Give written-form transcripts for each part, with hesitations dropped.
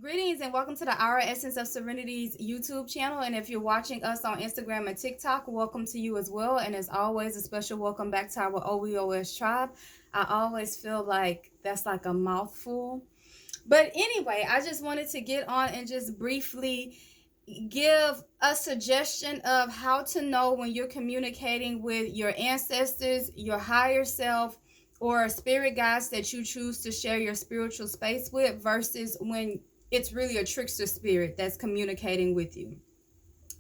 Greetings and welcome to the Our Essence of Serenity's YouTube channel. And if you're watching us on Instagram and TikTok, welcome to you as well. And as always, a special welcome back to our OEOS tribe. I always feel like that's like a mouthful. But anyway, I just wanted to get on and just briefly give a suggestion of how to know when you're communicating with your ancestors, your higher self, or spirit guides that you choose to share your spiritual space with versus when it's really a trickster spirit that's communicating with you.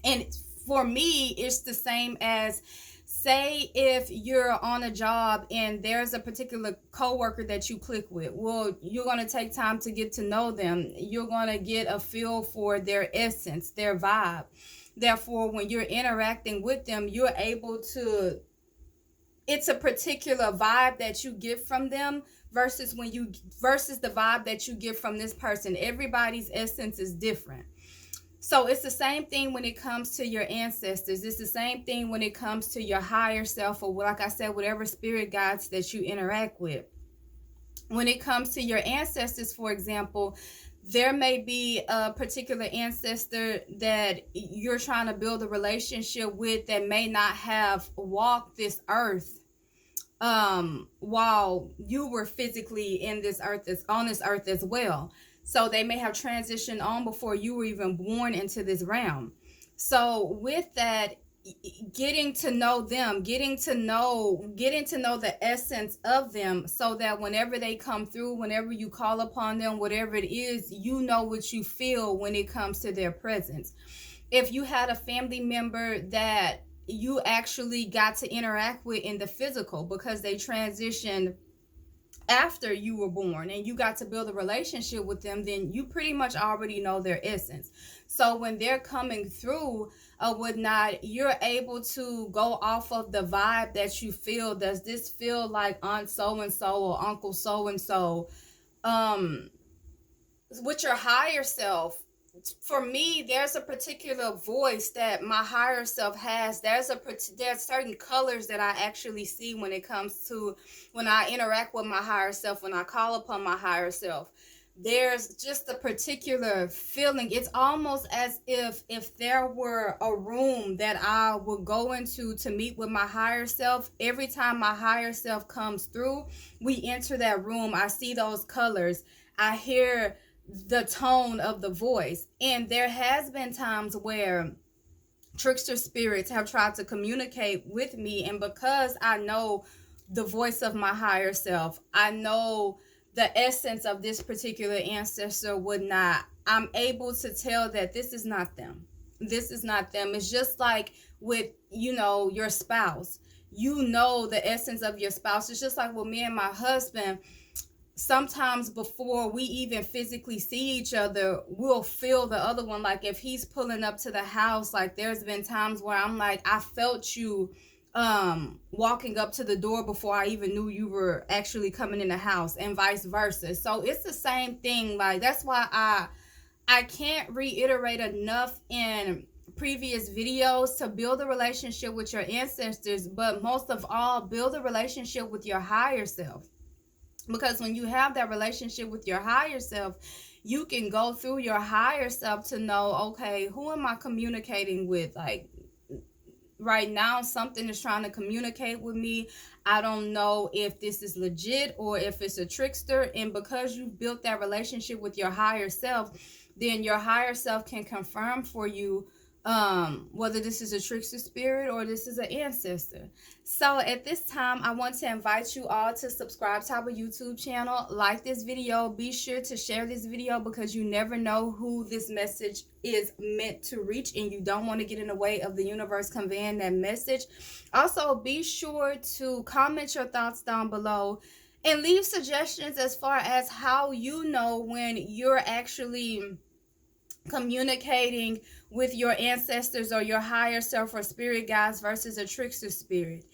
And for me, it's the same as, say, if you're on a job and there's a particular coworker that you click with. Well, you're going to take time to get to know them. You're going to get a feel for their essence, their vibe. Therefore, when you're interacting with them, you're able to, it's a particular vibe that you get from them versus the vibe that you get from this person. Everybody's essence is different. So it's the same thing when it comes to your ancestors. It's the same thing when it comes to your higher self, or like I said, whatever spirit guides that you interact with. When it comes to your ancestors, for example, there may be a particular ancestor that you're trying to build a relationship with that may not have walked this earth while you were physically in this earth, on this earth as well. So they may have transitioned on before you were even born into this realm. So with that, getting to know them, getting to know the essence of them, so that whenever they come through, whenever you call upon them, whatever it is, you know what you feel when it comes to their presence. If you had a family member that you actually got to interact with in the physical because they transitioned after you were born and you got to build a relationship with them, then you pretty much already know their essence. So when they're coming through or whatnot, you're able to go off of the vibe that you feel. Does this feel like Aunt so-and-so or Uncle so-and-so? With your higher self, for me, there's a particular voice that my higher self has. There's certain colors that I actually see when it comes to when I interact with my higher self, when I call upon my higher self. There's just a particular feeling. It's almost as if there were a room that I would go into to meet with my higher self. Every time my higher self comes through, we enter that room. I see those colors. I hear the tone of the voice. And there has been times where trickster spirits have tried to communicate with me, and because I know the voice of my higher self, I know the essence of this particular ancestor would not, I'm able to tell that this is not them. This is not them. It's just like with, your spouse. You know the essence of your spouse. It's just like with me and my husband. Sometimes before we even physically see each other, we'll feel the other one. Like if he's pulling up to the house, like there's been times where I'm like, I felt you walking up to the door before I even knew you were actually coming in the house, and vice versa. So it's the same thing. Like that's why I can't reiterate enough in previous videos to build a relationship with your ancestors, but most of all, build a relationship with your higher self. Because when you have that relationship with your higher self, you can go through your higher self to know, okay, who am I communicating with? Like right now, something is trying to communicate with me. I don't know if this is legit or if it's a trickster. And because you built that relationship with your higher self, then your higher self can confirm for you whether this is a trickster spirit or this is an ancestor. So at this time, I want to invite you all to subscribe to our YouTube channel, like this video, be sure to share this video because you never know who this message is meant to reach, and you don't want to get in the way of the universe conveying that message. Also, be sure to comment your thoughts down below and leave suggestions as far as how you know when you're actually communicating with your ancestors or your higher self or spirit guides versus a trickster spirit.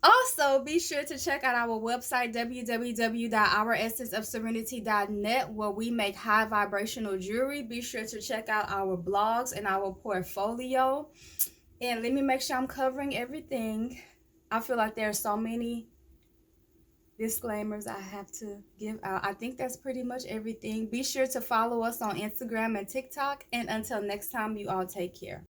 Also, be sure to check out our website, www.ouressenceofserenity.net, where we make high vibrational jewelry. Be sure to check out our blogs and our portfolio. And let me make sure I'm covering everything. I feel like there are so many disclaimers I have to give out. I think that's pretty much everything. Be sure to follow us on Instagram and TikTok. And until next time, you all take care.